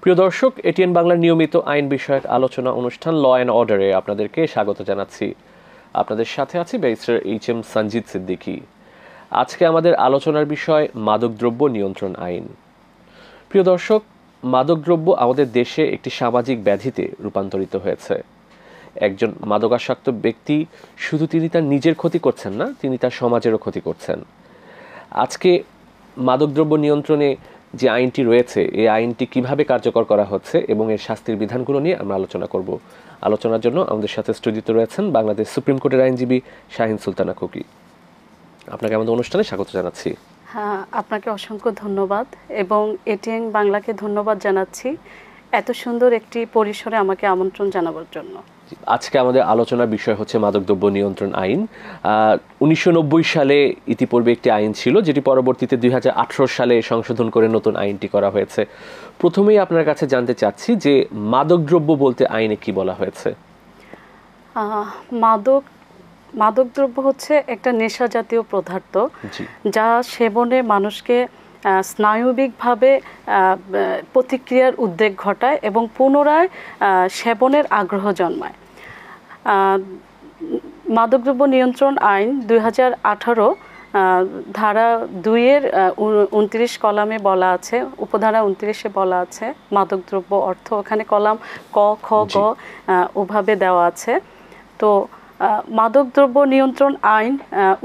প্রিয় দর্শক, এটিএন বাংলার নিয়মিত আইন বিষয়ক আলোচনা অনুষ্ঠান ল অ্যান্ড অর্ডারে আপনাদেরকে স্বাগত জানাচ্ছি। আপনাদের সাথে আছি ব্যারিস্টার এইচ.এম. সঞ্জিত সিদ্দিকী। আজকে আমাদের আলোচনার বিষয় মাদকদ্রব্য নিয়ন্ত্রণ আইন। প্রিয় দর্শক, মাদকদ্রব্য আমাদের দেশে একটি সামাজিক ব্যাধিতে রূপান্তরিত হয়েছে। একজন মাদকাসক্ত ব্যক্তি শুধু তিনি তার নিজের ক্ষতি করছেন না, তিনি তার সমাজেরও ক্ষতি করছেন। আজকে মাদকদ্রব্য নিয়ন্ত্রণে যে আইনটি রয়েছে, এই আইনটি কিভাবে কার্যকর করা হচ্ছে এবং এর শাস্তির বিধানগুলো নিয়ে আমরা আলোচনা করব। আলোচনার জন্য আমাদের সাথে স্টুডিওতে রয়েছেন বাংলাদেশ সুপ্রিম কোর্টের আইনজীবী শাহিন সুলতানা খুকি। আপনাকে আমাদের অনুষ্ঠানে স্বাগত জানাচ্ছি। হ্যাঁ, আপনাকে অসংখ্য ধন্যবাদ এবং এটিএন বাংলাকে ধন্যবাদ জানাচ্ছি এত সুন্দর একটি পরিসরে আমাকে আমন্ত্রণ জানাবার জন্য। আজকে আমাদের আলোচনার বিষয় হচ্ছে মাদকদ্রব্য নিয়ন্ত্রণ আইন। 1990 সালে ইতিপূর্বে একটি আইন ছিল, যেটি পরবর্তীতে 2018 সালে সংশোধন করে নতুন আইনটি করা হয়েছে। প্রথমেই আপনার কাছে জানতে চাচ্ছি যে মাদকদ্রব্য বলতে আইনে কি বলা হয়েছে? মাদকদ্রব্য হচ্ছে একটা নেশা জাতীয় পদার্থ যা সেবনে মানুষকে স্নায়বিকভাবে প্রতিক্রিয়ার উদ্বেগ ঘটায় এবং পুনরায় সেবনের আগ্রহ জন্মায়। মাদকদ্রব্য নিয়ন্ত্রণ আইন 2018 ধারা 2-এর 29 কলামে বলা আছে, উপধারা 29-এ বলা আছে মাদকদ্রব্য অর্থ, ওখানে কলাম ক, খ, গ ওভাবে দেওয়া আছে। তো মাদকদ্রব্য নিয়ন্ত্রণ আইন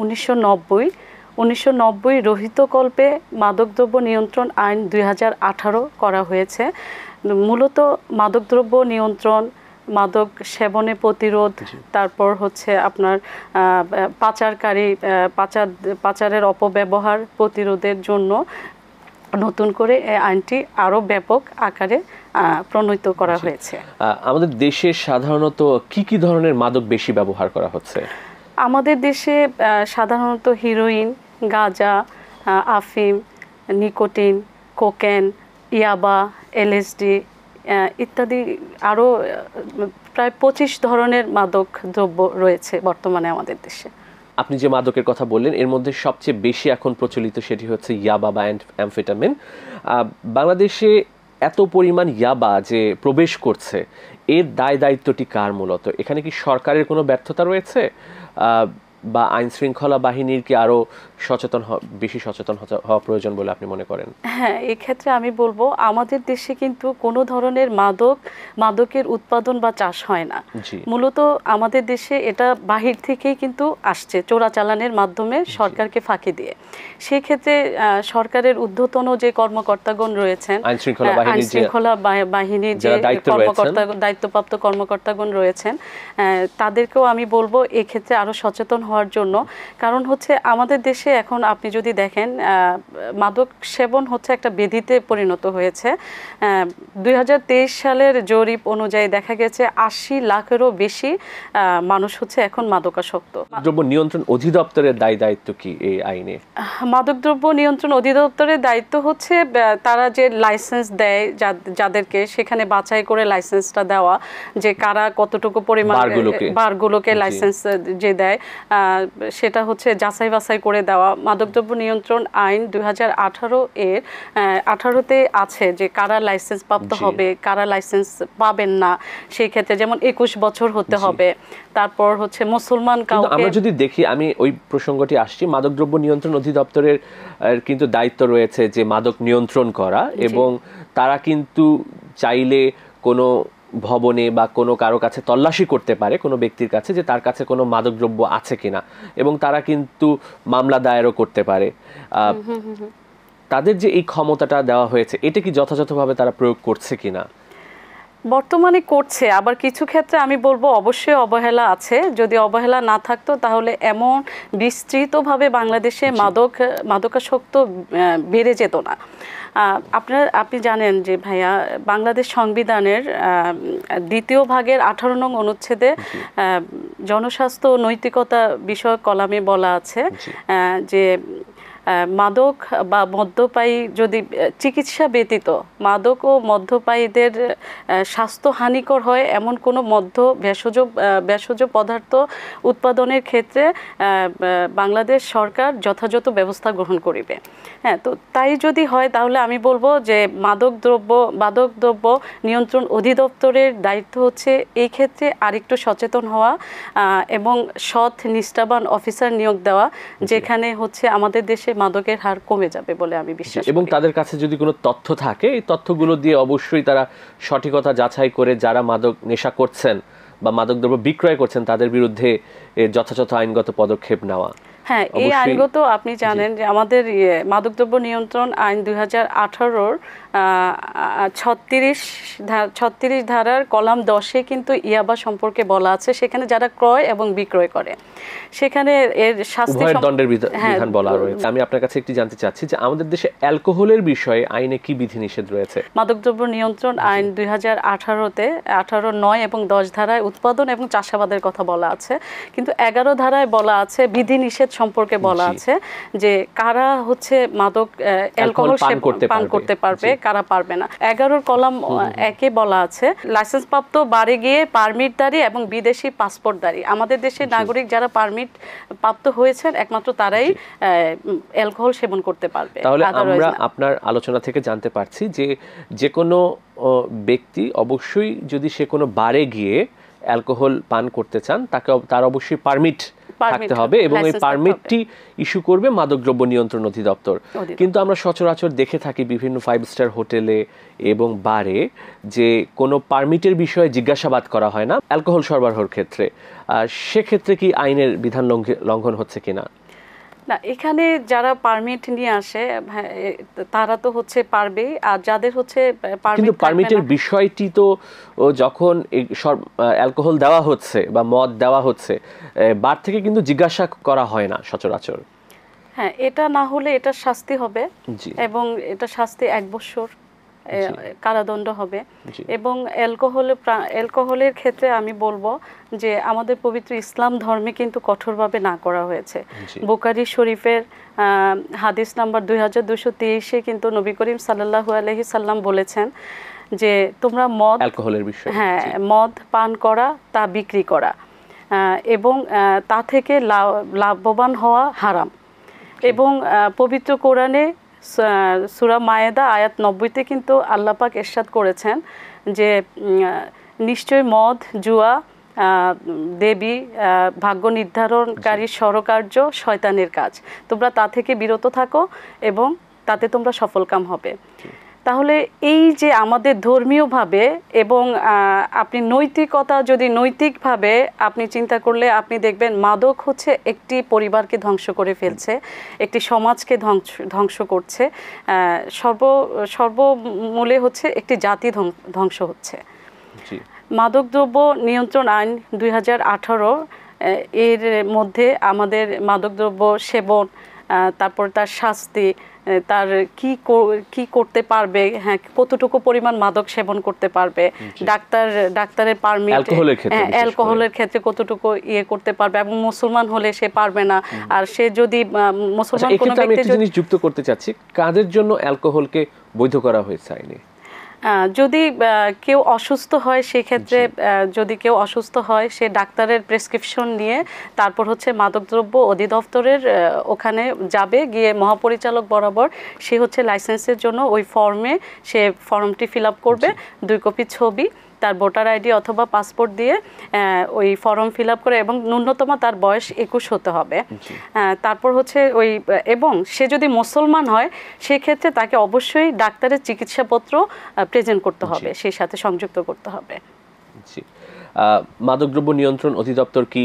1990 রহিতকল্পে মাদকদ্রব্য নিয়ন্ত্রণ আইন 2018 করা হয়েছে। মূলত মাদকদ্রব্য নিয়ন্ত্রণ, মাদক সেবনে প্রতিরোধ, তারপর হচ্ছে আপনার পাচারের অপব্যবহার প্রতিরোধের জন্য নতুন করে এই আইনটি আরও ব্যাপক আকারে প্রণীত করা হয়েছে। আমাদের দেশে সাধারণত কি কি ধরনের মাদক বেশি ব্যবহার করা হচ্ছে? আমাদের দেশে সাধারণত হিরোইন, গাঁজা, আফিম, নিকোটিন, কোকেন, ইয়াবা, এলএসডি ইত্যাদি আরও প্রায় 25 ধরনের মাদক দ্রব্য রয়েছে বর্তমানে আমাদের দেশে। আপনি যে মাদকের কথা বললেন, এর মধ্যে সবচেয়ে বেশি এখন প্রচলিত সেটি হচ্ছে ইয়াবা বা অ্যামফেটামিন। বাংলাদেশে এত পরিমাণ ইয়াবা যে প্রবেশ করছে, এর দায়িত্বটি কার মূলত? এখানে কি সরকারের কোনো ব্যর্থতা রয়েছে বা আইন শৃঙ্খলা বাহিনীর কি আরও বেশি সচেতন হওয়া প্রয়োজন বলে আপনি মনে করেন? হ্যাঁ, এক্ষেত্রে আমি বলবো আমাদের দেশে কিন্তু কোনো ধরনের মাদকের উৎপাদন বা চাষ হয় না। মূলত আমাদের দেশে এটা বাহির থেকেই কিন্তু আসছে চোরাচালানের মাধ্যমে সরকারকে ফাঁকি দিয়ে। সেই ক্ষেত্রে সরকারের ঊর্ধ্বতন যে কর্মকর্তাগণ রয়েছেন, আইন শৃঙ্খলা বাহিনীর যে দায়িত্বপ্রাপ্ত কর্মকর্তাগণ রয়েছেন, তাদেরকেও আমি বলবো এক্ষেত্রে আরও সচেতন হওয়ার জন্য। কারণ হচ্ছে আমাদের দেশে এখন আপনি যদি দেখেন মাদক সেবন হচ্ছে একটা ব্যাধিতে পরিণত হয়েছে। 2023 সালের জরিপ অনুযায়ী দেখা গেছে 80 লাখেরও বেশি মানুষ হচ্ছে এখন মাদকাসক্ত। দ্রব্য নিয়ন্ত্রণ অধিদপ্তরের দায়িত্ব কি এই আইনে? মাদকদ্রব্য নিয়ন্ত্রণ অধিদপ্তরের দায়িত্ব হচ্ছে তারা যে লাইসেন্স দেয় যাদেরকে, সেখানে বাছাই করে লাইসেন্সটা দেওয়া, যে কারা কতটুকু পরিমাণ বারগুলোকে লাইসেন্স যে দেয় সেটা হচ্ছে যাচাই বাছাই করে দেওয়া। মাদকদ্রব্য নিয়ন্ত্রণ আইন 2018 এর 18তে আছে যে কারা লাইসেন্স প্রাপ্ত হবে, কারা লাইসেন্স পাবেন না। সেই ক্ষেত্রে যেমন 21 বছর হতে হবে। তারপর হচ্ছে মুসলমান কাউকে, আমরা যদি দেখি, আমি ওই প্রসঙ্গটি আসছি, মাদকদ্রব্য নিয়ন্ত্রণ অধিদপ্তরের কিন্তু দায়িত্ব রয়েছে যে মাদক নিয়ন্ত্রণ করা, এবং তারা কিন্তু চাইলে কোনো ভবনে বা কোনো কারো কাছে তল্লাশি করতে পারে, কোনো ব্যক্তির কাছে, যে তার কাছে কোনো মাদকদ্রব্য আছে কিনা, এবং তারা কিন্তু মামলা দায়েরও করতে পারে। তাদের যে এই ক্ষমতাটা দেওয়া হয়েছে, এটা কি যথাযথভাবে তারা প্রয়োগ করছে কিনা? বর্তমানে করছে, আবার কিছু ক্ষেত্রে আমি বলবো অবশ্যই অবহেলা আছে। যদি অবহেলা না থাকতো তাহলে এমন বিস্তৃতভাবে বাংলাদেশে মাদকাসক্ত বেড়ে যেত না। আপনি জানেন যে ভাইয়া, বাংলাদেশ সংবিধানের 2য় ভাগের 18 নং অনুচ্ছেদে জনস্বাস্থ্য ও নৈতিকতা বিষয়ক কলামে বলা আছে যে মাদক বা মদ্যপায়ী যদি চিকিৎসা ব্যতীত মাদক ও মদ্যপায়ীদের স্বাস্থ্য হানিকর হয় এমন কোনো ভেষজ পদার্থ উৎপাদনের ক্ষেত্রে বাংলাদেশ সরকার যথাযথ ব্যবস্থা গ্রহণ করিবে। হ্যাঁ, তো তাই যদি হয় তাহলে আমি বলবো যে মাদক দ্রব্য নিয়ন্ত্রণ অধিদপ্তরের দায়িত্ব হচ্ছে এই ক্ষেত্রে আরেকটু সচেতন হওয়া এবং সৎ নিষ্ঠাবান অফিসার নিয়োগ দেওয়া, যেখানে হচ্ছে আমাদের দেশে মাদকের হার কমে যাবে বলে আমি বিশ্বাস করি। এবং তাদের কাছে যদি কোনো তথ্য থাকে এই তথ্যগুলো দিয়ে অবশ্যই তারা সঠিকতা যাচাই করে যারা মাদক নেশা করছেন বা মাদকদ্রব্য বিক্রয় করছেন তাদের বিরুদ্ধে যথাযথ আইনগত পদক্ষেপ নেওয়া। হ্যাঁ, এই আইনগত আপনি জানেন যে আমাদের মাদকদ্রব্য নিয়ন্ত্রণ আইন 2018-র 36 ধারার কলাম 10-এ কিন্তু ইয়াবা সম্পর্কে বলা আছে, সেখানে যারা ক্রয় এবং বিক্রয় করে সেখানে এর শাস্তি দণ্ডের বিধান বলা রয়েছে। আমি আপনার কাছে একটি জানতে চাচ্ছি যে আমাদের দেশে অ্যালকোহলের বিষয়ে আইনে কি বিধিনিষেধ রয়েছে? মাদকদ্রব্য নিয়ন্ত্রণ আইন 2018-তে 18, 9 এবং 10 ধারায় উৎপাদন এবং চাষাবাদের কথা বলা আছে, কিন্তু 11 ধারায় বলা আছে বিধিনিষেধ সম্পর্কে বলা আছে যে কারা হচ্ছে মাদক অ্যালকোহল পান করতে পারবে, কারা পারবে না। 11 কলাম 1-এ বলা আছে লাইসেন্সপ্রাপ্ত বারে গিয়ে পারমিটধারী এবং বিদেশি পাসপোর্টধারী আমাদের দেশের নাগরিক যারা পারমিট প্রাপ্ত হয়েছেন একমাত্র তারাই অ্যালকোহল সেবন করতে পারবে। তাহলে আমরা আপনার আলোচনা থেকে জানতে পারছি যে যে কোনো ব্যক্তি অবশ্যই যদি সে কোনো বারে গিয়ে অ্যালকোহল পান করতে চান তার অবশ্যই পারমিট থাকতে হবে এবং এই পারমিটটি ইস্যু করবে মাদকদ্রব্য নিয়ন্ত্রণ অধিদপ্তর। কিন্তু আমরা সচরাচর দেখে থাকি বিভিন্ন 5 স্টার হোটেলে এবং বারে যে কোনো পারমিটের বিষয়ে জিজ্ঞাসাবাদ করা হয় না অ্যালকোহল সরবরাহের ক্ষেত্রে। সেক্ষেত্রে কি আইনের বিধান লঙ্ঘন হচ্ছে কিনা? না, এখানে যারা পারমিট নিয়ে আসে তারা তো হচ্ছে পারবেই, আর যাদের হচ্ছে কিন্তু পারমিটের বিষয়টি তো যখন অ্যালকোহল দেওয়া হচ্ছে বা মদ দেওয়া হচ্ছে বার থেকে কিন্তু জিজ্ঞাসা করা হয় না সচরাচর। হ্যাঁ, এটা না হলে এটা শাস্তি হবে এবং এটা শাস্তি 1 বছর কারাদণ্ড হবে। এবং অ্যালকোহলের ক্ষেত্রে আমি বলবো যে আমাদের পবিত্র ইসলাম ধর্মে কিন্তু কঠোরভাবে না করা হয়েছে। বুখারী শরীফের হাদিস নাম্বার 2223-এ কিন্তু নবী করিম সাল্লাল্লাহু আলাইহি সাল্লাম বলেছেন যে তোমরা অ্যালকোহলের বিষয়, মদ পান করা তা বিক্রি করা এবং তা থেকে লাভবান হওয়া হারাম। এবং পবিত্র কোরআনে সূরা মায়েদা আয়াত 90-তে কিন্তু আল্লাহ পাক ইরশাদ করেছেন যে নিশ্চয় মদ, জুয়া, দেবী, ভাগ্য নির্ধারণকারী ষড়কার্য শয়তানের কাজ, তোমরা তা থেকে বিরত থাকো এবং তাতে তোমরা সফলকাম হবে। তাহলে এই যে আমাদের ধর্মীয়ভাবে এবং আপনি নৈতিকতা যদি নৈতিকভাবে আপনি চিন্তা করলে আপনি দেখবেন মাদক হচ্ছে একটি পরিবারকে ধ্বংস করে ফেলছে, একটি সমাজকে ধ্বংস করছে, সর্বমূলে হচ্ছে একটি জাতি ধ্বংস হচ্ছে। মাদকদ্রব্য নিয়ন্ত্রণ আইন 2018 এর মধ্যে আমাদের মাদকদ্রব্য সেবন, তারপর তার শাস্তি, তার কি করতে পারবে, হ্যাঁ কতটুকু পরিমাণ মাদক সেবন করতে পারবে, ডাক্তারের পারমিট অ্যালকোহলের ক্ষেত্রে কতটুকু করতে পারবে, এবং মুসলমান হলে সে পারবে না। আর সে যদি মুসলমান কোনো ব্যক্তি জিনিস যুক্ত করতে চাচ্ছি, কাদের জন্য অ্যালকোহলকে বৈধ করা হয়েছে আইনে? যদি কেউ অসুস্থ হয় সেক্ষেত্রে যদি কেউ অসুস্থ হয় সে ডাক্তারের প্রেসক্রিপশন নিয়ে তারপর হচ্ছে মাদকদ্রব্য অধিদপ্তরের ওখানে যাবে, গিয়ে মহাপরিচালক বরাবর সে হচ্ছে লাইসেন্সের জন্য ওই সে ফর্মটি ফিল আপ করবে, 2 কপি ছবি, তার ভোটার আইডি অথবা পাসপোর্ট দিয়ে ওই ফর্ম ফিল আপ করে এবং ন্যূনতম তার বয়স 21 হতে হবে। তারপর হচ্ছে এবং সে যদি মুসলমান হয় সেক্ষেত্রে তাকে অবশ্যই ডাক্তারের চিকিৎসাপত্র প্রেজেন্ট করতে হবে, সেই সাথে সংযুক্ত করতে হবে। মাদকদ্রব্য নিয়ন্ত্রণ অধিদপ্তর কি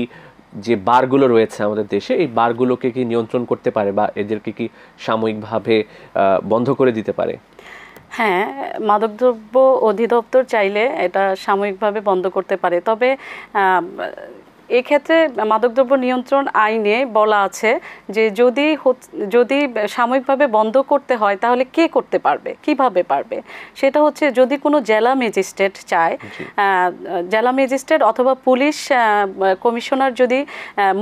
যে বারগুলো রয়েছে আমাদের দেশে এই বারগুলোকে কি নিয়ন্ত্রণ করতে পারে বা এদেরকে কি সাময়িকভাবে বন্ধ করে দিতে পারে? হ্যাঁ, মাদকদ্রব্য অধিদপ্তর চাইলে এটা সাময়িকভাবে বন্ধ করতে পারে, তবে এক্ষেত্রে মাদকদ্রব্য নিয়ন্ত্রণ আইনে বলা আছে যে যদি সাময়িকভাবে বন্ধ করতে হয় তাহলে কে করতে পারবে, কিভাবে পারবে, সেটা হচ্ছে যদি কোনো জেলা ম্যাজিস্ট্রেট চায়, জেলা ম্যাজিস্ট্রেট অথবা পুলিশ কমিশনার যদি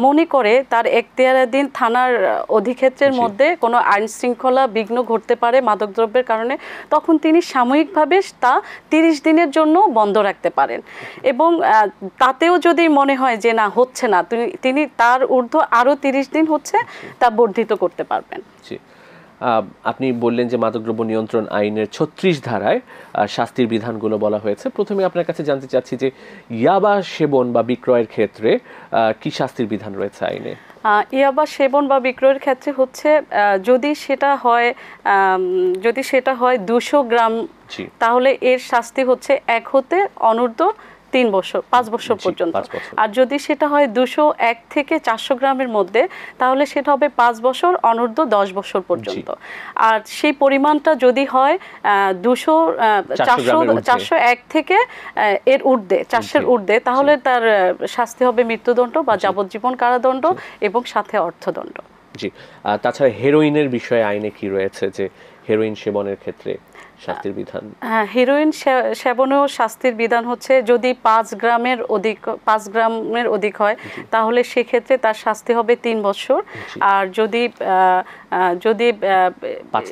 মনে করে তার এখতিয়ারাধীন থানার অধিক্ষেত্রের মধ্যে কোনো আইন শৃঙ্খলা বিঘ্ন ঘটতে পারে মাদকদ্রব্যের কারণে, তখন তিনি সাময়িকভাবে তা 30 দিনের জন্য বন্ধ রাখতে পারেন। এবং তাতেও যদি মনে হয় যে না হচ্ছে না, তিনি তার ঊর্ধ্ব আরও 30 দিন হচ্ছে তা বর্ধিত করতে পারবেন। আপনি বললেন যে মাদকদ্রব্য নিয়ন্ত্রণ আইনের 36 ধারায় শাস্তির বিধানগুলো বলা হয়েছে। প্রথমে আপনার কাছে জানতে চাচ্ছি যে ইয়াবা সেবন বা বিক্রয়ের ক্ষেত্রে কি শাস্তির বিধান রয়েছে আইনে? ইয়াবা সেবন বা বিক্রয়ের ক্ষেত্রে হচ্ছে যদি সেটা হয় 200 গ্রাম, তাহলে এর শাস্তি হচ্ছে 1 হতে অনূর্ধ্ব 3 বছর 5 বছর পর্যন্ত। আর যদি সেটা হয় 201 থেকে 400 গ্রামের মধ্যে, তাহলে সেটা হবে 5 বছর অনূর্ধ্ব 10 বছর পর্যন্ত। আর সেই পরিমাণটা যদি হয় 401 থেকে এর ঊর্ধ্বে, 400-এর ঊর্ধ্বে, তাহলে তার শাস্তি হবে মৃত্যুদণ্ড বা যাবজ্জীবন কারাদণ্ড এবং সাথে অর্থদণ্ড। জি, তাছাড়া হেরোইনের বিষয়ে আইনে কি রয়েছে, যে হেরোইন সেবনের ক্ষেত্রে শাস্তির বিধান? হ্যাঁ, হেরোইন সেবনেও শাস্তির বিধান হচ্ছে যদি 5 গ্রামের অধিক হয়, তাহলে সেক্ষেত্রে তার শাস্তি হবে 3 বছর। আর যদি 5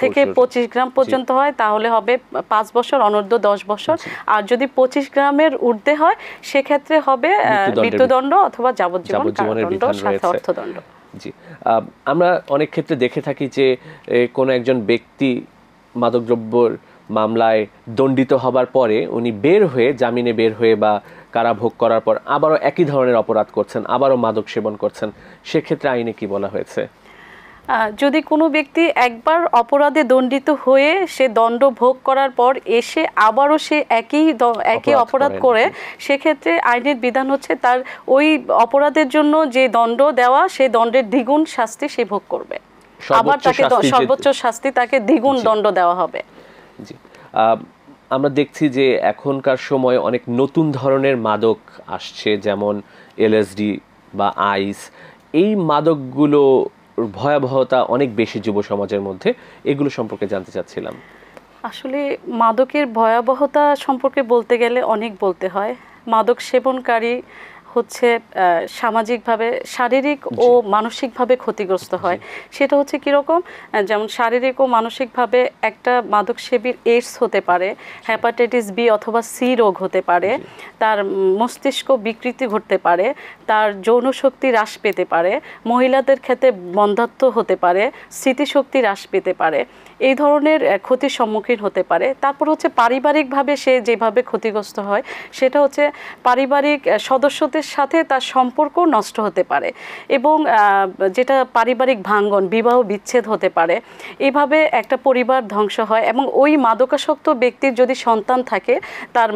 থেকে 25 গ্রাম পর্যন্ত হয়, তাহলে হবে 5 বছর অনূর্ধ্ব 10 বছর। আর যদি 25 গ্রামের ঊর্ধ্বে হয়, সেক্ষেত্রে হবে মৃত্যুদণ্ড অথবা যাবজ্জীবন কারাদণ্ড সাথে অর্থদণ্ড। জি, আমরা অনেক ক্ষেত্রে দেখে থাকি যে কোনো একজন ব্যক্তি মাদকদ্রব্যের মামলায় দণ্ডিত হবার পরে উনি জামিনে বের হয়ে বা কারাভোগ করার পর আবারও একই ধরনের অপরাধ করছেন, আবারও মাদক সেবন করছেন, সেক্ষেত্রে আইনে কি বলা হয়েছে? যদি কোনো ব্যক্তি একবার অপরাধে দণ্ডিত হয়ে সে দণ্ড ভোগ করার পর এসে আবারও সে একই অপরাধ করে, সেক্ষেত্রে আইনের বিধান হচ্ছে তার ওই অপরাধের জন্য যে দণ্ড দেওয়া, সেই দণ্ডের দ্বিগুণ শাস্তি সে ভোগ করবে। আবার তাকে সর্বোচ্চ শাস্তি, তাকে দ্বিগুণ দণ্ড দেওয়া হবে। জি, আমরা দেখছি যে এখনকার সময় অনেক নতুন ধরনের মাদক আসছে, যেমন এলএসডি বা আইস। এই মাদকগুলো ভয়াবহতা অনেক বেশি যুব সমাজের মধ্যে, এগুলো সম্পর্কে জানতে চাচ্ছিলাম। আসলে মাদকের ভয়াবহতা সম্পর্কে বলতে গেলে অনেক বলতে হয়। মাদক সেবনকারী হচ্ছে সামাজিকভাবে, শারীরিক ও মানসিকভাবে ক্ষতিগ্রস্ত হয়। সেটা হচ্ছে কীরকম, যেমন শারীরিক ও মানসিকভাবে একটা মাদক সেবীর এইডস হতে পারে, হেপাটাইটিস বি অথবা সি রোগ হতে পারে, তার মস্তিষ্ক বিকৃতি ঘটতে পারে, তার যৌন শক্তি হ্রাস পেতে পারে, মহিলাদের ক্ষেত্রে বন্ধ্যাত্ব হতে পারে, স্মৃতিশক্তি হ্রাস পেতে পারে, এই ধরনের ক্ষতির সম্মুখীন হতে পারে। তারপর হচ্ছে পারিবারিকভাবে সে যেভাবে ক্ষতিগ্রস্ত হয়, সেটা হচ্ছে পারিবারিক সদস্যদের সাথে তার সম্পর্ক নষ্ট হতে পারে, এবং যেটা পারিবারিক ভাঙ্গন, বিবাহ বিচ্ছেদ হতে পারে। এইভাবে একটা পরিবার ধ্বংস হয়, এবং ওই মাদকাসক্ত ব্যক্তির যদি সন্তান থাকে, তার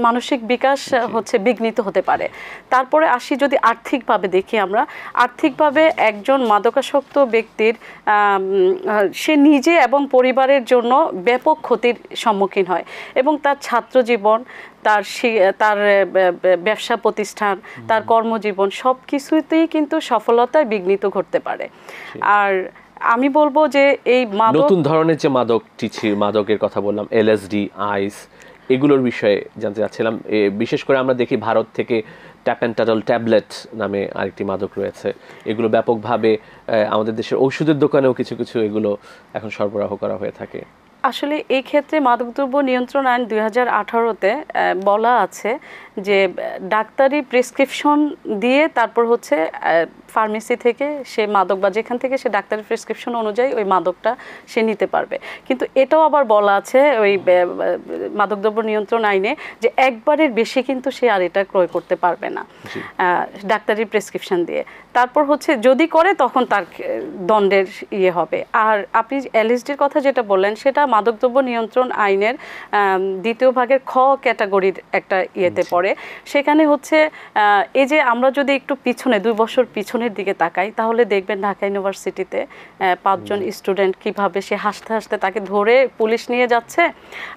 মানসিক বিকাশ হচ্ছে বিঘ্নিত হতে পারে। তারপরে আসি, যদি আর্থিকভাবে দেখি আমরা, আর্থিকভাবে একজন মাদকাসক্ত ব্যক্তির সে নিজে এবং পরিবারের জন্য ব্যাপক ক্ষতির সম্মুখীন হয়, এবং তার ছাত্র জীবন, তার ব্যবসা প্রতিষ্ঠান, তার কর্মজীবন সব কিছুতেই কিন্তু সফলতায় বিঘ্নিত ঘটতে পারে। আর আমি বলবো যে এই নতুন ধরনের যে মাদকের কথা বললাম, এলএসডি, আইস, এগুলোর বিষয়ে জানতে চাচ্ছিলাম। বিশেষ করে আমরা দেখি ভারত থেকে ট্যাপেন্টাডল ট্যাবলেট নামে আরেকটি মাদক রয়েছে। এগুলো ব্যাপকভাবে আমাদের দেশের ঔষধের দোকানেও কিছু কিছু এগুলো এখন সরবরাহ করা হয়ে থাকে। আসলে এই ক্ষেত্রে মাদকদ্রব্য নিয়ন্ত্রণ আইন 2018-তে বলা আছে যে ডাক্তারি প্রেসক্রিপশন দিয়ে তারপর হচ্ছে ফার্মেসি থেকে সে মাদক, বা যেখান থেকে সে ডাক্তারি প্রেসক্রিপশন অনুযায়ী ওই মাদকটা সে নিতে পারবে। কিন্তু এটাও আবার বলা আছে ওই মাদকদ্রব্য নিয়ন্ত্রণ আইনে যে একবারের বেশি কিন্তু সে আর এটা ক্রয় করতে পারবে না ডাক্তারি প্রেসক্রিপশন দিয়ে। তারপর হচ্ছে যদি করে তখন তার দণ্ডের হবে। আর আপনি এলএসডির কথা যেটা বললেন, সেটা মাদকদ্রব্য নিয়ন্ত্রণ আইনের 2 ভাগের খ ক্যাটাগরির একটা ইয়েতে পড়ে। সেখানে হচ্ছে এই যে আমরা যদি একটু পিছনে 2 বছর পিছনের দিকে তাকাই তাহলে দেখবেন ঢাকা ইউনিভার্সিটিতে 5 জন স্টুডেন্ট কিভাবে সে হাসতে হাসতে তাকে ধরে পুলিশ নিয়ে যাচ্ছে,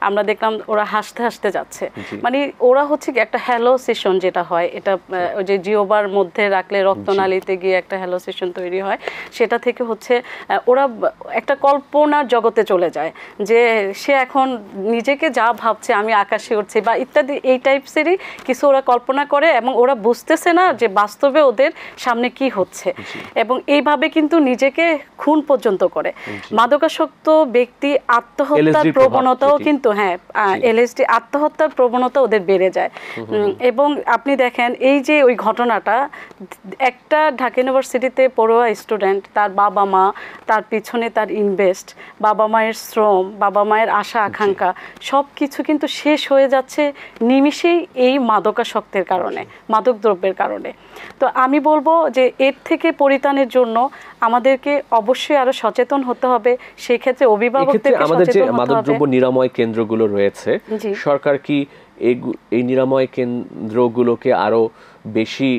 আমরা দেখলাম ওরা হাসতে হাসতে যাচ্ছে। মানে ওরা হচ্ছে কি একটা হ্যালোসিশন যেটা হয়, এটা ওই যে জিওবার মধ্যে রাখলে রক্তনালীতে গিয়ে একটা হ্যালোসিশন তৈরি হয়, সেটা থেকে হচ্ছে ওরা একটা কল্পনার জগতে চলে যায় যে সে এখন নিজেকে যা ভাবছে আমি আকাশে উঠছি বা ইত্যাদি, এই টাইপসেরই কিছু ওরা কল্পনা করে এবং ওরা বুঝতেছে না যে বাস্তবে ওদের সামনে কি হচ্ছে, এবং এইভাবে কিন্তু নিজেকে খুন পর্যন্ত করে। মাদকাসক্ত ব্যক্তি আত্মহত্যার প্রবণতাও কিন্তু এলএসডি আত্মহত্যার প্রবণতা ওদের বেড়ে যায়। এবং আপনি দেখেন এই যে ওই ঘটনাটা, একটা ঢাকা ইউনিভার্সিটিতে পড়ুয়া স্টুডেন্ট, তার বাবা মা, তার পিছনে তার ইনভেস্ট, বাবা মায়ের শ্রম, বাবা মায়ের আশা আকাঙ্ক্ষা সব কিছু কিন্তু শেষ হয়ে যাচ্ছে নিমিষেই এই মাদকাসক্তের কারণে, মাদকদ্রব্যের কারণে। তো আমি বলবো যে এর থেকে পরিত্রাণের জন্য আমাদেরকে অবশ্যই আরো সচেতন হতে হবে। সেই ক্ষেত্রে অভিভাবকদের আমাদের যে মাদকদ্রব্য নিরাময় কেন্দ্রগুলো রয়েছে, সরকার কি এই নিরাময় কেন্দ্রগুলোকে আরো বেশি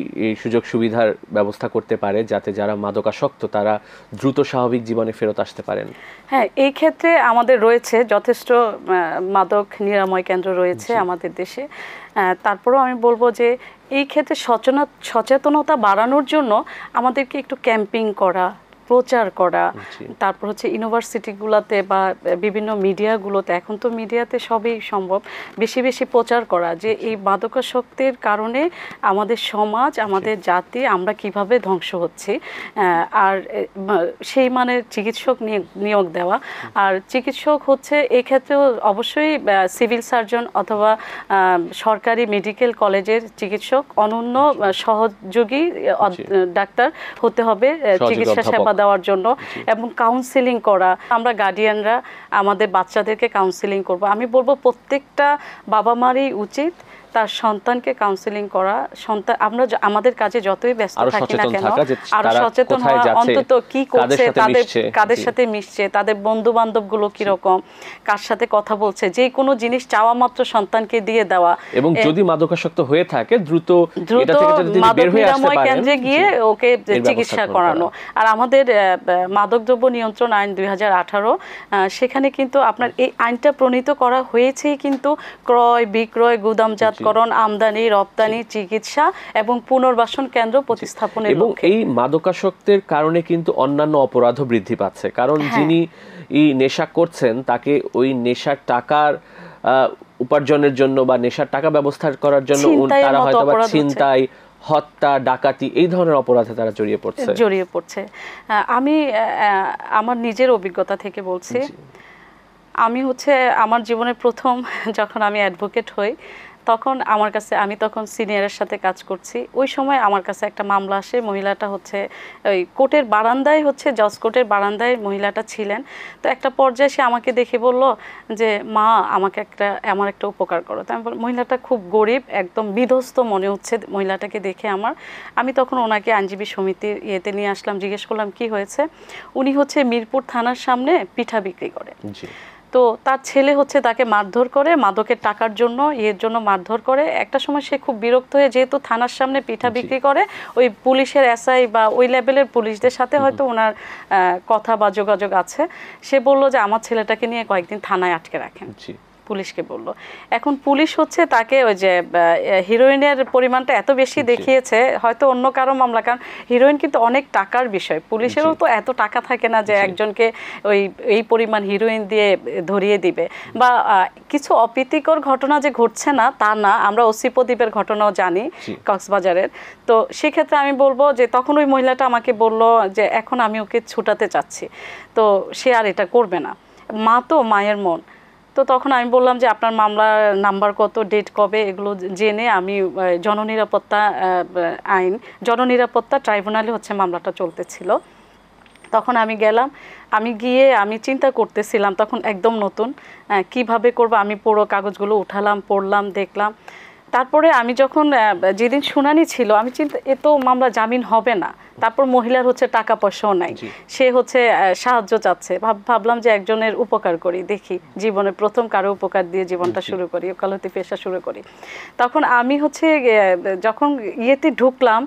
সুযোগ সুবিধার ব্যবস্থা করতে পারে যাতে যারা মাদকাসক্ত তারা দ্রুত স্বাভাবিক জীবনে ফেরত আসতে পারেন? হ্যাঁ, এই ক্ষেত্রে আমাদের রয়েছে যথেষ্ট মাদক নিরাময় কেন্দ্র রয়েছে আমাদের দেশে। তারপরেও আমি বলবো যে এই ক্ষেত্রে সচেতনতা বাড়ানোর জন্য আমাদেরকে একটু ক্যাম্পিং করা, প্রচার করা, তারপর হচ্ছে ইউনিভার্সিটিগুলোতে বা বিভিন্ন মিডিয়াগুলোতে, এখন তো মিডিয়াতে সবই সম্ভব, বেশি বেশি প্রচার করা যে এই মাদকাসক্তের কারণে আমাদের সমাজ, আমাদের জাতি, আমরা কিভাবে ধ্বংস হচ্ছি, আর সেই মানের চিকিৎসক নিয়োগ দেওয়া। আর চিকিৎসক হচ্ছে এক্ষেত্রেও অবশ্যই সিভিল সার্জন অথবা সরকারি মেডিকেল কলেজের চিকিৎসক অনন্য সহযোগী ডাক্তার হতে হবে চিকিৎসা সেবা দেওয়ার জন্য, এবং কাউন্সিলিং করা। আমরা গার্ডিয়ানরা আমাদের বাচ্চাদেরকে কাউন্সিলিং করব। আমি বলবো প্রত্যেকটা বাবা মারই উচিত তার সন্তানকে কাউন্সিলিং করা। সন্তান আমরা আমাদের কাজে যতই ব্যস্ত থাকি না কেন আরো সচেতন হওয়া, অন্তত কি করছে, কাদের সাথে মিশছে, তাদের বন্ধু বান্ধব গুলো কিরকম, কার সাথে কথা বলছে, যে কোনো জিনিস চাওয়া মাত্র সন্তানকে দিয়ে দেওয়া, এবং যদি মাদকাসক্ত হয়ে থাকে দ্রুত মাদক নিরাময় কেন্দ্রে গিয়ে ওকে চিকিৎসা করানো। আর আমাদের মাদকদ্রব্য নিয়ন্ত্রণ আইন 2018, সেখানে কিন্তু আপনার এই আইনটা প্রণীত করা হয়েছে কিন্তু ক্রয় বিক্রয়, গুদামজাতকরণ, আমদানি রপ্তানি, চিকিৎসা এবং পুনর্বাসন কেন্দ্র প্রতিস্থাপনের লক্ষ্যে। এবং এই মাদকাসক্তের কারণে কিন্তু অন্যান্য অপরাধও বৃদ্ধি পাচ্ছে, কারণ যিনি এই নেশা করছেন তাকে ওই নেশার টাকার উপার্জনের জন্য বা নেশার টাকা ব্যবস্থা করার জন্য তারা হয়তো বা ছিনতাই, হত্যা, ডাকাতি এই ধরনের অপরাধে তারা জড়িয়ে পড়ছে। আমি আমার নিজের অভিজ্ঞতা থেকে বলছি, আমি হচ্ছে আমার জীবনের প্রথম যখন আমি অ্যাডভোকেট হই তখন আমার কাছে, আমি তখন সিনিয়রের সাথে কাজ করছি, ওই সময় আমার কাছে একটা মামলা আসে। মহিলাটা হচ্ছে ওই কোর্টের বারান্দায়, হচ্ছে জজ কোর্টের বারান্দায় মহিলাটা ছিলেন। তো একটা পর্যায়ে সে আমাকে দেখে বলল যে মা আমাকে আমার একটা উপকার করো। তো আমি মহিলাটা খুব গরিব, একদম বিধ্বস্ত মনে হচ্ছে মহিলাটাকে দেখে আমি তখন ওনাকে আইনজীবী সমিতির ইয়েতে নিয়ে আসলাম, জিজ্ঞেস করলাম কি হয়েছে। উনি হচ্ছে মিরপুর থানার সামনে পিঠা বিক্রি করে। তো তার ছেলে হচ্ছে তাকে মারধর করে, মাদকের টাকার জন্য এর জন্য মারধর করে। একটা সময় সে খুব বিরক্ত হয়ে, যেহেতু থানার সামনে পিঠা বিক্রি করে, ওই পুলিশের এসআই বা ওই লেভেলের পুলিশদের সাথে হয়তো ওনার কথা বা যোগাযোগ আছে, সে বলল যে আমার ছেলেটাকে নিয়ে কয়েকদিন থানায় আটকে রাখেন। পুলিশকে বলল। এখন পুলিশ হচ্ছে তাকে ওই যে হিরোইনের পরিমাণটা এত বেশি দেখিয়েছে, হয়তো অন্য কারো মামলা, কারণ হিরোইন কিন্তু অনেক টাকার বিষয়, পুলিশেরও তো এত টাকা থাকে না যে একজনকে এই পরিমাণ হিরোইন দিয়ে ধরিয়ে দিবে। বা কিছু অপ্রীতিকর ঘটনা যে ঘটছে না তা না, আমরা ওসি প্রদীপের ঘটনাও জানি কক্সবাজারের। তো সেক্ষেত্রে আমি বলবো যে তখন ওই মহিলাটা আমাকে বলল যে এখন আমি ওকে ছুটাতে চাচ্ছি, তো সে আর এটা করবে না। মা তো, মায়ের মন। তো তখন আমি বললাম যে আপনার মামলার নাম্বার কত, ডেট কবে, এগুলো জেনে আমি জননিরাপত্তা আইন, জননিরাপত্তা ট্রাইব্যুনালে হচ্ছে মামলাটা চলতেছিল। তখন আমি গেলাম, আমি গিয়ে আমি চিন্তা করতেছিলাম, তখন একদম নতুন কিভাবে করব। আমি পুরো কাগজগুলো উঠালাম, পড়লাম, দেখলাম। তারপরে আমি যখন যেদিন শুনানি ছিল আমি চিন্তা এ তো মামলা জামিন হবে না, তারপর মহিলার হচ্ছে টাকা পয়সাও নাই, সে হচ্ছে সাহায্য চাচ্ছে, ভাবলাম যে একজনের উপকার করি, দেখি জীবনে প্রথম কারো উপকার দিয়ে জীবনটা শুরু করি, ওকালতি পেশা শুরু করি। তখন আমি হচ্ছে যখন ইয়েতে ঢুকলাম,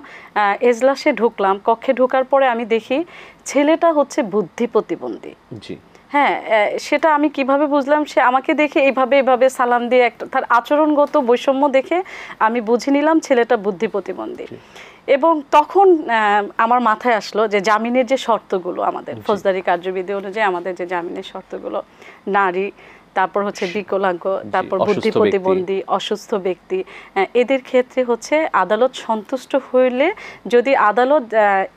এজলাসে ঢুকলাম, কক্ষে ঢোকার পরে আমি দেখি ছেলেটা হচ্ছে বুদ্ধি প্রতিবন্ধী। হ্যাঁ, সেটা আমি কিভাবে বুঝলাম, সে আমাকে দেখে এইভাবে সালাম দিয়ে একটা তার আচরণগত বৈষম্য দেখে আমি বুঝে নিলাম ছেলেটা বুদ্ধি প্রতিবন্ধী। এবং তখন আমার মাথায় আসলো যে জামিনের যে শর্তগুলো আমাদের ফৌজদারি কার্যবিধি অনুযায়ী আমাদের যে জামিনের শর্তগুলো, নারী, তারপর হচ্ছে বিকলাঙ্গ, তারপর বুদ্ধি প্রতিবন্ধী, অসুস্থ ব্যক্তি, এদের ক্ষেত্রে হচ্ছে আদালত সন্তুষ্ট হইলে, যদি আদালত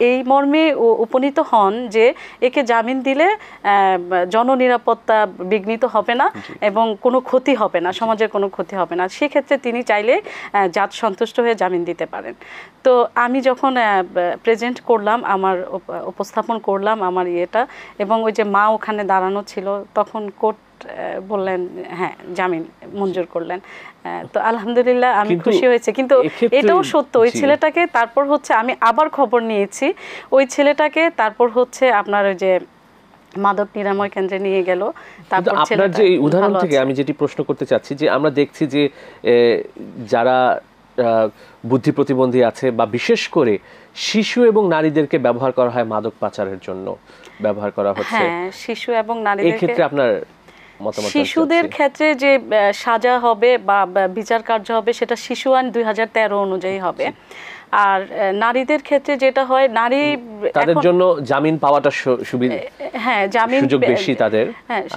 এই মর্মে উপনীত হন যে একে জামিন দিলে জননিরাপত্তা বিঘ্নিত হবে না এবং কোনো ক্ষতি হবে না, সমাজের কোনো ক্ষতি হবে না, সেক্ষেত্রে তিনি চাইলে জাজ সন্তুষ্ট হয়ে জামিন দিতে পারেন। তো আমি যখন প্রেজেন্ট করলাম, আমার উপস্থাপন করলাম আমার ইয়েটা, এবং ওই যে মা ওখানে দাঁড়ানো ছিল, তখন কোর্ট বললেন হ্যাঁ জামিন মঞ্জুর করলেন। তো আলহামদুলিল্লাহ আমি খুশি হয়েছে। কিন্তু এটাও সত্য, ওই ছেলেটাকে তারপর হচ্ছে আমি আবার খবর নিয়েছি, ওই ছেলেটাকে তারপর হচ্ছে আপনার ওই যে মাদক নিরাময় কেন্দ্রে নিয়ে গেল। তারপর আপনার যে এই উদাহরণ থেকে আমি যেটি প্রশ্ন করতে চাচ্ছি, যে আমরা দেখছি যে যারা বুদ্ধি প্রতিবন্ধী আছে বা বিশেষ করে শিশু এবং নারীদেরকে ব্যবহার করা হয় মাদক পাচারের জন্য ব্যবহার করা হচ্ছে। হ্যাঁ, শিশু এবং নারীদের এই ক্ষেত্রে আপনার মতামত? শিশুদের ক্ষেত্রে যে সাজা হবে বা বিচার কার্য হবে সেটা শিশু আইন 2013 অনুযায়ী হবে। আর নারীদের ক্ষেত্রে যেটা হয়, নারী তাদের জন্য জামিন পাওয়াটা সুবিধা, হ্যাঁ জামিন সুযোগ বেশি তাদের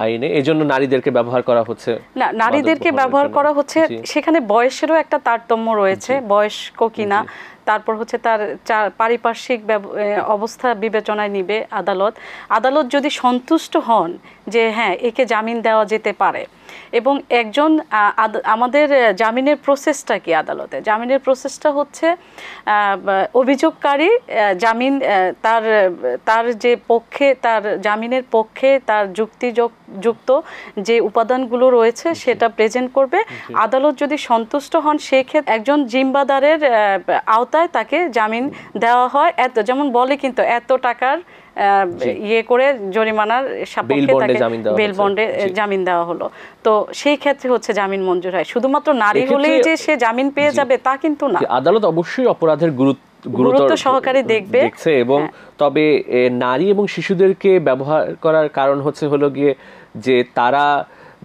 আইনে, এজন্য নারীদেরকে ব্যবহার করা হচ্ছে। না, নারীদেরকে ব্যবহার করা হচ্ছে, সেখানে বয়সেরও একটা তারতম্য রয়েছে, বয়স্ক কিনা, তারপর হচ্ছে তার পারিপার্শ্বিক অবস্থা বিবেচনায় নিবে আদালত। আদালত যদি সন্তুষ্ট হন যে হ্যাঁ একে জামিন দেওয়া যেতে পারে, এবং একজন আমাদের জামিনের প্রসেসটা কি, আদালতে জামিনের প্রসেসটা হচ্ছে অভিযোগকারী জামিন তার যে পক্ষে, তার জামিনের পক্ষে তার যুক্ত যে উপাদানগুলো রয়েছে সেটা প্রেজেন্ট করবে। আদালত যদি সন্তুষ্ট হন সেক্ষেত্রে একজন জিম্বাদারের আওতায় তাকে জামিন দেওয়া হয়। যেমন বলে কিন্তু এত টাকার ইয়ে করে জরিমানার সাপেক্ষে তাকে বেল বন্ডে জামিন দেওয়া হলো। তো সেই ক্ষেত্রে হচ্ছে জামিন মঞ্জুর হয়। শুধুমাত্র নারী হলেই যে সে জামিন পেয়ে যাবে তা কিন্তু না। আদালত অবশ্যই অপরাধের গুরুত্ব সহকারে দেখছে, এবং তবে নারী এবং শিশুদেরকে ব্যবহার করার কারণ হলো গিয়ে যে তারা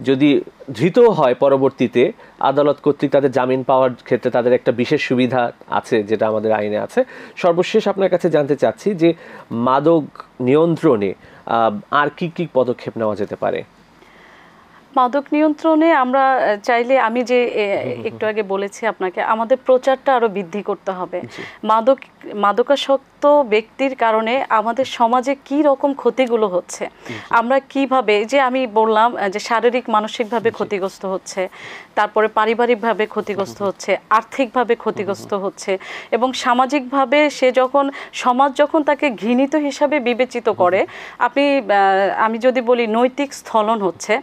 যদি ধৃত হয় পরবর্তীতে আদালত কর্তৃক তাদের জামিন পাওয়ার ক্ষেত্রে তাদের একটা বিশেষ সুবিধা আছে, যেটা আমাদের আইনে আছে। সর্বশেষ আপনার কাছে জানতে চাচ্ছি যে মাদক নিয়ন্ত্রণে আর কি কি পদক্ষেপ নেওয়া যেতে পারে? মাদক নিয়ন্ত্রণে আমরা চাইলে, আমি যে একটু আগে বলেছি আপনাকে, আমাদের প্রচারটা আরো বৃদ্ধি করতে হবে। মাদকাসক্ত ব্যক্তির কারণে আমাদের সমাজে কি রকম ক্ষতিগুলো হচ্ছে, আমরা কিভাবে, যে আমি বললাম যে শারীরিক মানসিকভাবে ক্ষতিগ্রস্ত হচ্ছে, তারপরে পারিবারিকভাবে ক্ষতিগ্রস্ত হচ্ছে, আর্থিকভাবে ক্ষতিগ্রস্ত হচ্ছে, এবং সামাজিকভাবে সমাজ যখন তাকে ঘৃণিত হিসাবে বিবেচিত করে, আমি যদি বলি নৈতিক স্থলন হচ্ছে,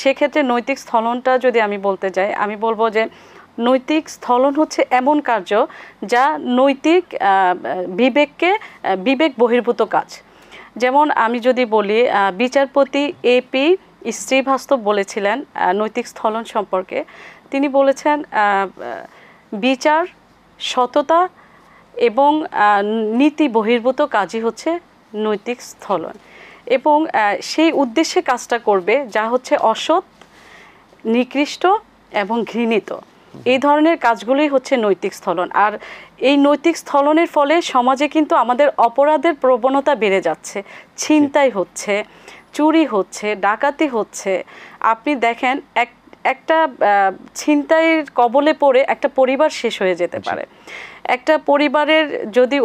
সেক্ষেত্রে নৈতিক স্থলনটা যদি আমি বলতে যাই, আমি বলবো যে নৈতিক স্থলন হচ্ছে এমন কার্য যা নৈতিক বিবেক বহির্ভূত কাজ। যেমন আমি যদি বলি, বিচারপতি AP শ্রীবাস্তব বলেছিলেন নৈতিক স্থলন সম্পর্কে, তিনি বলেছেন বিচার, সততা এবং নীতি বহির্ভূত কাজই হচ্ছে নৈতিক স্থলন, এবং সেই উদ্দেশ্যে কাজটা করবে যা হচ্ছে অসৎ, নিকৃষ্ট এবং ঘৃণিত। এই ধরনের কাজগুলোই হচ্ছে নৈতিক স্থলন। আর এই নৈতিক স্থলনের ফলে সমাজে কিন্তু আমাদের অপরাধের প্রবণতা বেড়ে যাচ্ছে, ছিনতাই হচ্ছে, চুরি হচ্ছে, ডাকাতি হচ্ছে। আপনি দেখেন একটা ছিনতাইয়ের কবলে পড়ে একটা পরিবার শেষ হয়ে যেতে পারে। একটা পরিবারের যদি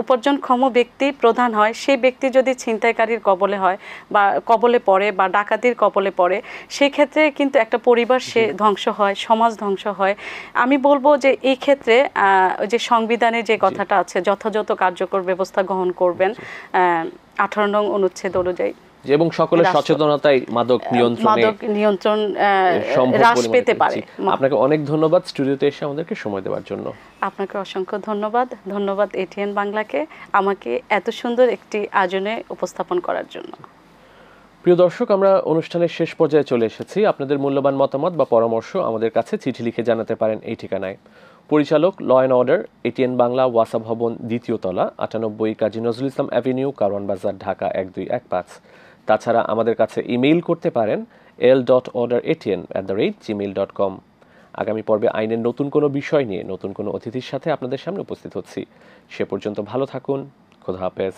উপার্জনক্ষম ব্যক্তি প্রধান হয়, সেই ব্যক্তি যদি ছিনতাইকারীর কবলে হয় বা কবলে পড়ে বা ডাকাতির কবলে পড়ে, সেই ক্ষেত্রে কিন্তু একটা পরিবার সে ধ্বংস হয়, সমাজ ধ্বংস হয়। আমি বলবো যে এই ক্ষেত্রে যে সংবিধানে যে কথাটা আছে, যথাযথ কার্যকর ব্যবস্থা গ্রহণ করবেন 18 নং অনুচ্ছেদ অনুযায়ী, এবং সকলের সচেতনতাই মাদক নিয়ন্ত্রণ হ্রাস পেতে পারে। আপনাকে অনেক ধন্যবাদ স্টুডিওতে এসে আমাদেরকে সময় দেওয়ার জন্য। আপনাকে অসংখ্য ধন্যবাদ এটিএন বাংলাকে আমাকে এত সুন্দর একটি আয়োজনে উপস্থাপন করার জন্য। প্রিয় দর্শক, আমরা অনুষ্ঠানের শেষ পর্যায়ে চলে এসেছি। আপনাদের মূল্যবান মতামত বা পরামর্শ আমাদের কাছে চিঠি লিখে জানাতে পারেন এই ঠিকানায়। পরিচালক, law and order, ATN Bangla, ওয়াসা ভবন, 2য় তলা, 98 কাজী নজরুল ইসলাম অ্যাভিনিউ, কারওয়ান বাজার, ঢাকা 1215। তাছাড়া আমাদের কাছে ইমেইল করতে পারেন l.orderatn@gmail.com। আগামী পর্বে আইনের নতুন কোনো বিষয় নিয়ে নতুন কোনো অতিথির সাথে আপনাদের সামনে উপস্থিত হচ্ছি। সে পর্যন্ত ভালো থাকুন। খোদা হাফেজ।